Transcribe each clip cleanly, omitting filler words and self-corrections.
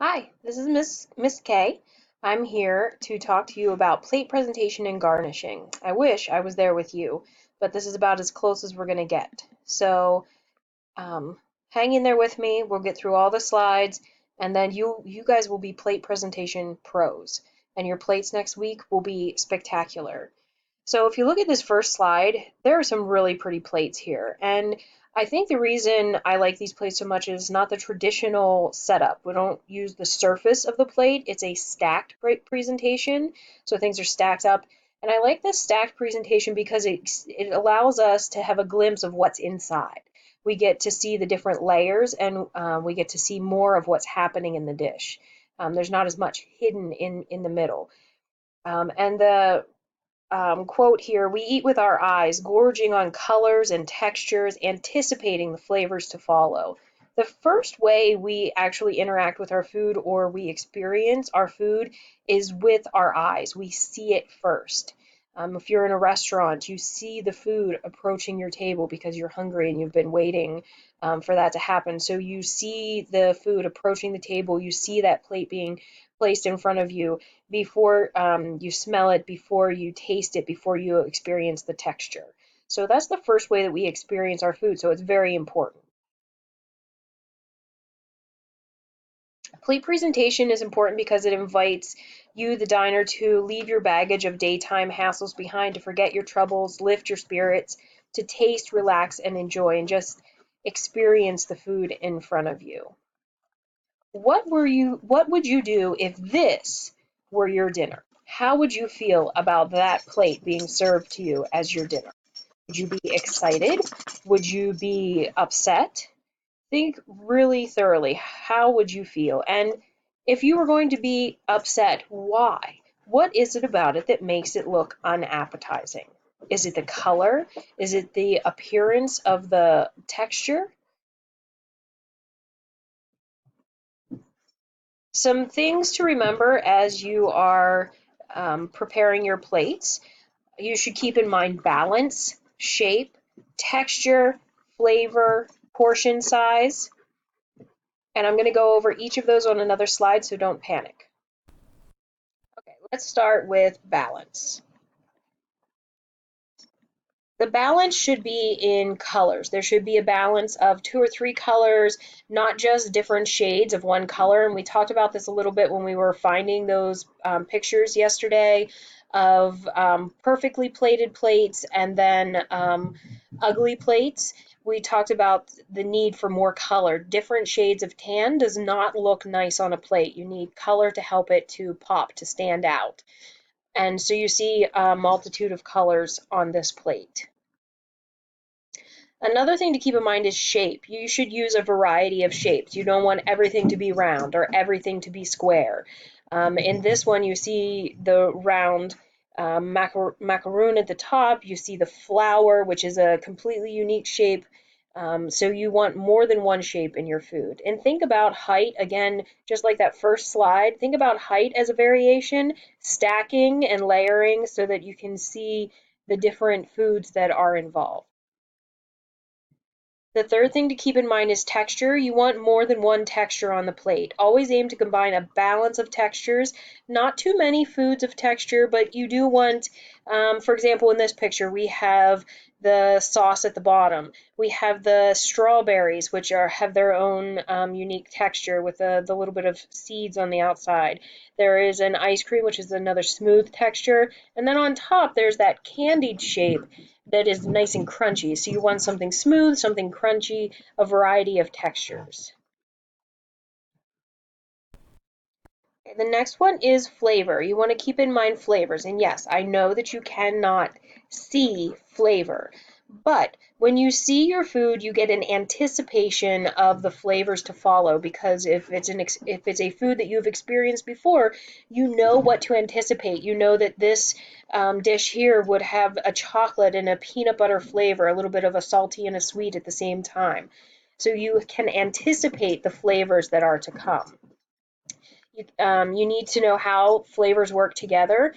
Hi, this is Miss K. I'm here to talk to you about plate presentation and garnishing. I wish I was there with you, but this is about as close as we're going to get. So um, hang in there with me. We'll get through all the slides, and then you guys will be plate presentation pros, and your plates next week will be spectacular. So if you look at this first slide, there are some really pretty plates here. And I think the reason I like these plates so much is not the traditional setup. We don't use the surface of the plate. It's a stacked presentation. So things are stacked up. And I like this stacked presentation because it allows us to have a glimpse of what's inside. We get to see the different layers and we get to see more of what's happening in the dish. There's not as much hidden in the middle. And the quote here, we eat with our eyes, gorging on colors and textures, anticipating the flavors to follow. The first way we actually interact with our food or we experience our food is with our eyes. We see it first. If you're in a restaurant, you see the food approaching your table because you're hungry and you've been waiting for that to happen. So you see the food approaching the table, you see that plate being placed in front of you before you smell it, before you taste it, before you experience the texture. So that's the first way that we experience our food, so it's very important. Plate presentation is important because it invites you, the diner, to leave your baggage of daytime hassles behind, to forget your troubles, lift your spirits, to taste, relax, and enjoy, and just experience the food in front of you. What would you do if this were your dinner? How would you feel about that plate being served to you as your dinner? Would you be excited? Would you be upset? Think really thoroughly. How would you feel? And if you were going to be upset, why? What is it about it that makes it look unappetizing? Is it the color? Is it the appearance of the texture? Some things to remember as you are preparing your plates. You should keep in mind balance, shape, texture, flavor, portion size. And I'm going to go over each of those on another slide, so don't panic. Okay, let's start with balance. The balance should be in colors. There should be a balance of 2 or 3 colors, not just different shades of one color. And we talked about this a little bit when we were finding those pictures yesterday of perfectly plated plates and then ugly plates. We talked about the need for more color. Different shades of tan does not look nice on a plate. You need color to help it to pop, to stand out. And so you see a multitude of colors on this plate. Another thing to keep in mind is shape. You should use a variety of shapes. You don't want everything to be round or everything to be square. In this one, you see the round macaroon at the top. You see the flower, which is a completely unique shape. So you want more than one shape in your food. And think about height, again, just like that first slide, think about height as a variation, stacking and layering so that you can see the different foods that are involved. The third thing to keep in mind is texture. You want more than one texture on the plate. Always aim to combine a balance of textures. Not too many foods of texture, but you do want, for example, in this picture, we have the sauce at the bottom. We have the strawberries, which have their own unique texture with the little bit of seeds on the outside. There is an ice cream, which is another smooth texture. And then on top, there's that candied shape that is nice and crunchy. So you want something smooth, something crunchy, a variety of textures. The next one is flavor. You want to keep in mind flavors. And yes, I know that you cannot see flavor, but when you see your food, you get an anticipation of the flavors to follow because if it's a food that you've experienced before, you know what to anticipate. You know that this dish here would have a chocolate and a peanut butter flavor, a little bit of a salty and a sweet at the same time. So you can anticipate the flavors that are to come. You need to know how flavors work together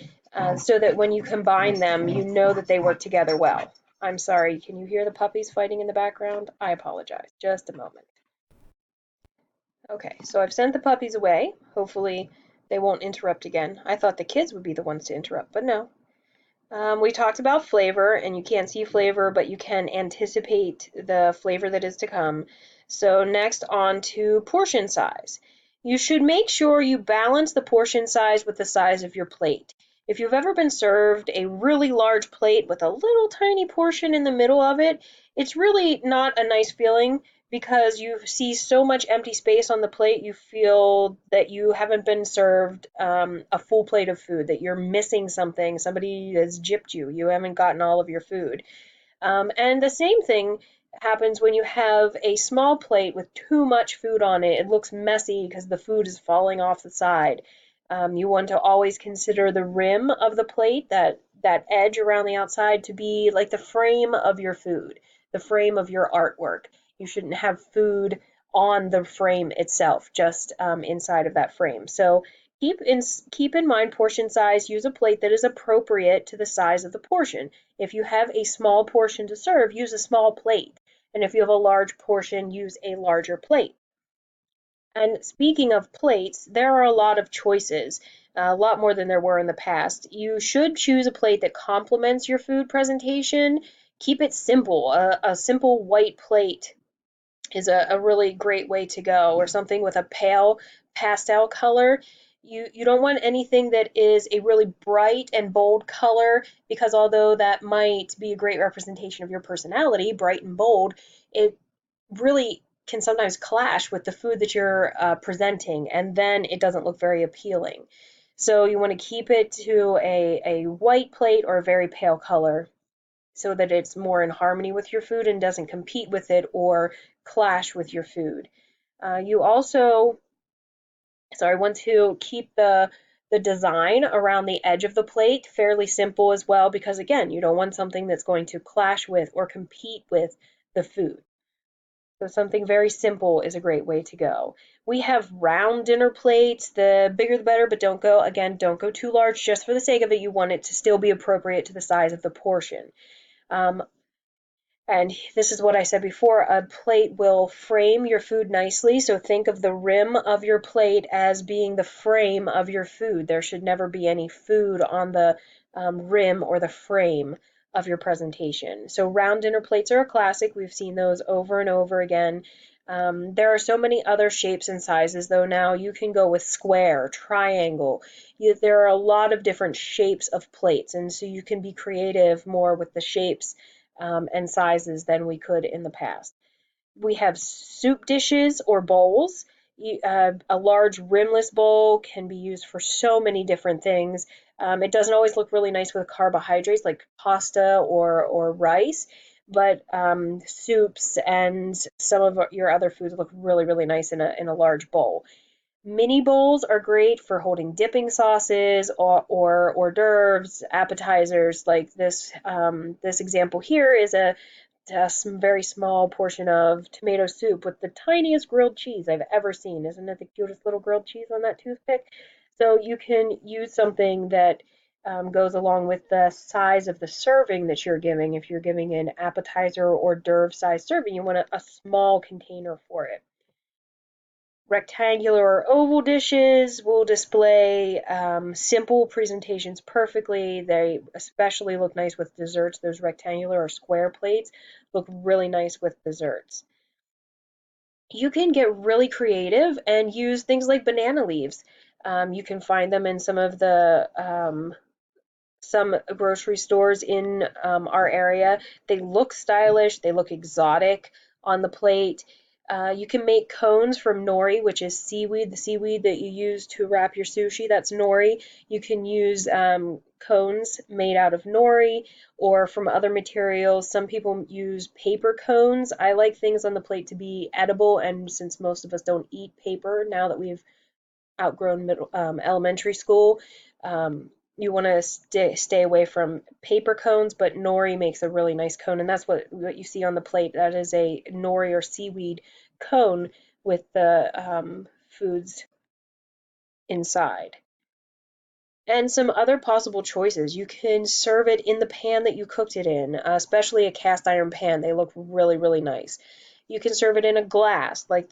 so that when you combine them, you know that they work together well. I'm sorry, can you hear the puppies fighting in the background? I apologize. Just a moment. Okay, so I've sent the puppies away. Hopefully they won't interrupt again. I thought the kids would be the ones to interrupt, but no. We talked about flavor, and you can't see flavor, but you can anticipate the flavor that is to come. So next on to portion size. You should make sure you balance the portion size with the size of your plate. If you've ever been served a really large plate with a little tiny portion in the middle of it, it's really not a nice feeling because you see so much empty space on the plate, you feel that you haven't been served a full plate of food, that you're missing something. Somebody has gypped you. You haven't gotten all of your food. And the same thing happens when you have a small plate with too much food on it. It looks messy because the food is falling off the side. You want to always consider the rim of the plate, that edge around the outside, to be like the frame of your food, the frame of your artwork. You shouldn't have food on the frame itself, just inside of that frame. So keep in mind portion size. Use a plate that is appropriate to the size of the portion. If you have a small portion to serve, use a small plate. And if you have a large portion, use a larger plate. And speaking of plates, there are a lot of choices, a lot more than there were in the past. You should choose a plate that complements your food presentation. Keep it simple. A simple white plate is a really great way to go, or something with a pale pastel color. You don't want anything that is a really bright and bold color, because although that might be a great representation of your personality, bright and bold, it really can sometimes clash with the food that you're presenting, and then it doesn't look very appealing. So you want to keep it to a white plate or a very pale color, so that it's more in harmony with your food and doesn't compete with it or clash with your food. You also, sorry, want to keep the design around the edge of the plate fairly simple as well, because again, you don't want something that's going to clash with or compete with the food. So something very simple is a great way to go. We have round dinner plates. The bigger the better, but don't go too large just for the sake of it. You want it to still be appropriate to the size of the portion. Um, And this is what I said before, a plate will frame your food nicely. So think of the rim of your plate as being the frame of your food. There should never be any food on the rim or the frame of your presentation. So round dinner plates are a classic. We've seen those over and over again. There are so many other shapes and sizes, though. Now you can go with square, triangle. There are a lot of different shapes of plates, and so you can be creative more with the shapes and sizes than we could in the past. We have soup dishes or bowls. A large rimless bowl can be used for so many different things. It doesn't always look really nice with carbohydrates like pasta or rice, but soups and some of your other foods look really, really nice in a large bowl. Mini bowls are great for holding dipping sauces or hors d'oeuvres, appetizers. Like this example here is a very small portion of tomato soup with the tiniest grilled cheese I've ever seen. Isn't it the cutest little grilled cheese on that toothpick? So you can use something that goes along with the size of the serving that you're giving. If you're giving an appetizer or hors d'oeuvre size serving, you want a small container for it. Rectangular or oval dishes will display simple presentations perfectly. They especially look nice with desserts. Those rectangular or square plates look really nice with desserts. You can get really creative and use things like banana leaves. You can find them in some grocery stores in our area. They look stylish, they look exotic on the plate. You can make cones from nori, which is seaweed, the seaweed that you use to wrap your sushi. That's nori. You can use cones made out of nori or from other materials. Some people use paper cones. I like things on the plate to be edible, and since most of us don't eat paper now that we've outgrown elementary school. You want to stay away from paper cones, but nori makes a really nice cone, and that's what you see on the plate. That is a nori or seaweed cone with the foods inside. And some other possible choices. You can serve it in the pan that you cooked it in, especially a cast iron pan. They look really, really nice. You can serve it in a glass, like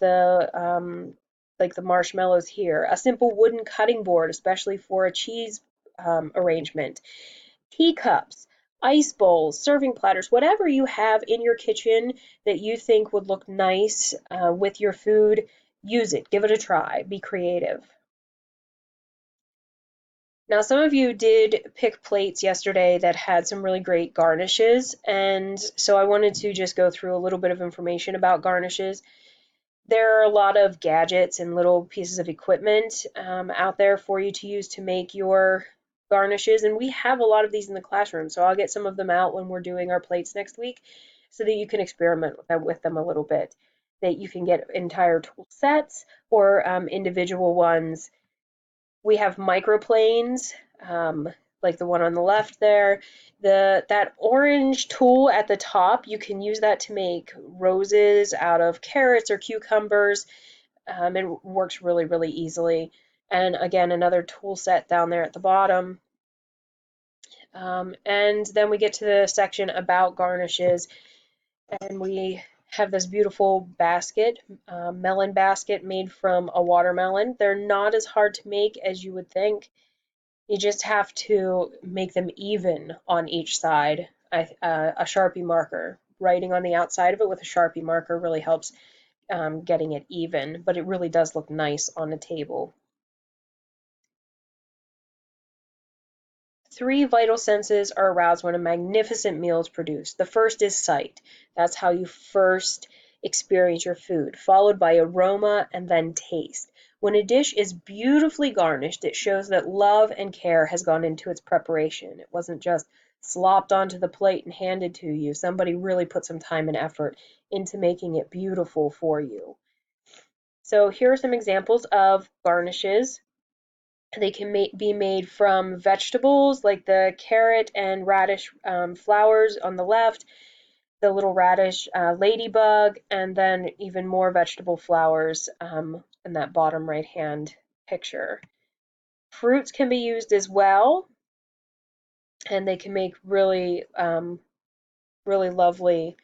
like the marshmallows here, a simple wooden cutting board, especially for a cheese arrangement, teacups, ice bowls, serving platters, whatever you have in your kitchen that you think would look nice with your food, use it, give it a try, be creative. Now, some of you did pick plates yesterday that had some really great garnishes, and so I wanted to just go through a little bit of information about garnishes. There are a lot of gadgets and little pieces of equipment out there for you to use to make your garnishes, and we have a lot of these in the classroom, so I'll get some of them out when we're doing our plates next week so that you can experiment with them a little bit. That you can get entire tool sets or individual ones. We have microplanes, like the one on the left there. That orange tool at the top, you can use that to make roses out of carrots or cucumbers. It works really, really easily. And again, another tool set down there at the bottom. And then we get to the section about garnishes, and we have this beautiful basket, melon basket made from a watermelon. They're not as hard to make as you would think. You just have to make them even on each side. A Sharpie marker, writing on the outside of it with a Sharpie marker really helps getting it even, but it really does look nice on a table. 3 vital senses are aroused when a magnificent meal is produced. The first is sight. That's how you first experience your food, followed by aroma and then taste. When a dish is beautifully garnished, it shows that love and care has gone into its preparation. It wasn't just slopped onto the plate and handed to you. Somebody really put some time and effort into making it beautiful for you. So here are some examples of garnishes. They can be made from vegetables like the carrot and radish flowers on the left, the little radish ladybug, and then even more vegetable flowers in that bottom right hand picture. Fruits can be used as well, and they can make really, really lovely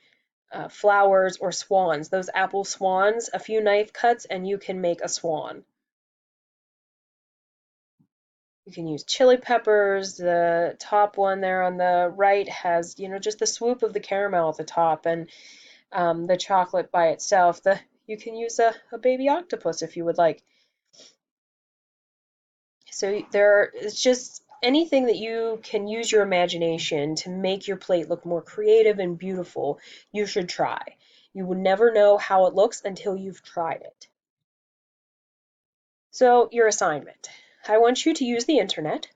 flowers or swans. Those apple swans, a few knife cuts, and you can make a swan. You can use chili peppers. The top one there on the right has, just the swoop of the caramel at the top and the chocolate by itself. You can use a baby octopus if you would like. So it's just anything that you can use your imagination to make your plate look more creative and beautiful, you should try. You will never know how it looks until you've tried it. So your assignment. I want you to use the internet.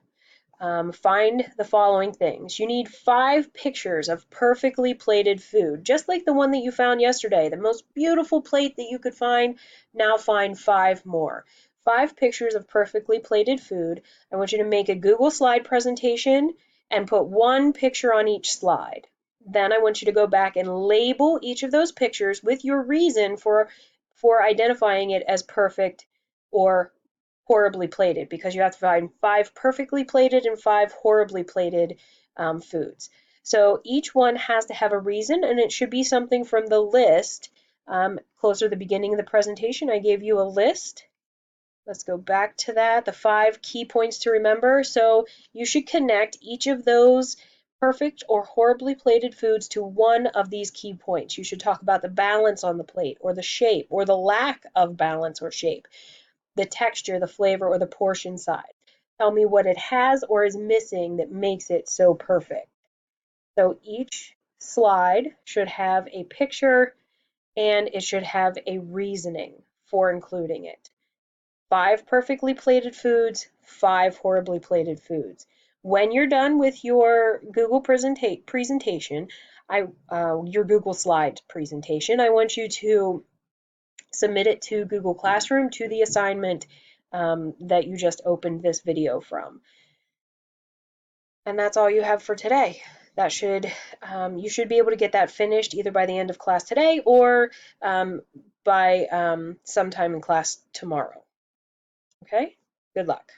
Find the following things. You need 5 pictures of perfectly plated food, just like the one that you found yesterday, the most beautiful plate that you could find. Now find 5 more. 5 pictures of perfectly plated food. I want you to make a Google slide presentation and put 1 picture on each slide. Then I want you to go back and label each of those pictures with your reason for identifying it as perfect or horribly plated, because you have to find 5 perfectly plated and 5 horribly plated foods. So each one has to have a reason, and it should be something from the list. Closer to the beginning of the presentation, I gave you a list. Let's go back to that, the 5 key points to remember. So you should connect each of those perfect or horribly plated foods to one of these key points. You should talk about the balance on the plate, or the shape, or the lack of balance or shape, the texture, the flavor, or the portion size. Tell me what it has or is missing that makes it so perfect. So each slide should have a picture and it should have a reasoning for including it. 5 perfectly plated foods, 5 horribly plated foods. When you're done with your Google presentation, your Google slide presentation, I want you to submit it to Google Classroom to the assignment that you just opened this video from. And that's all you have for today. That you should be able to get that finished either by the end of class today or by sometime in class tomorrow. Okay? Good luck.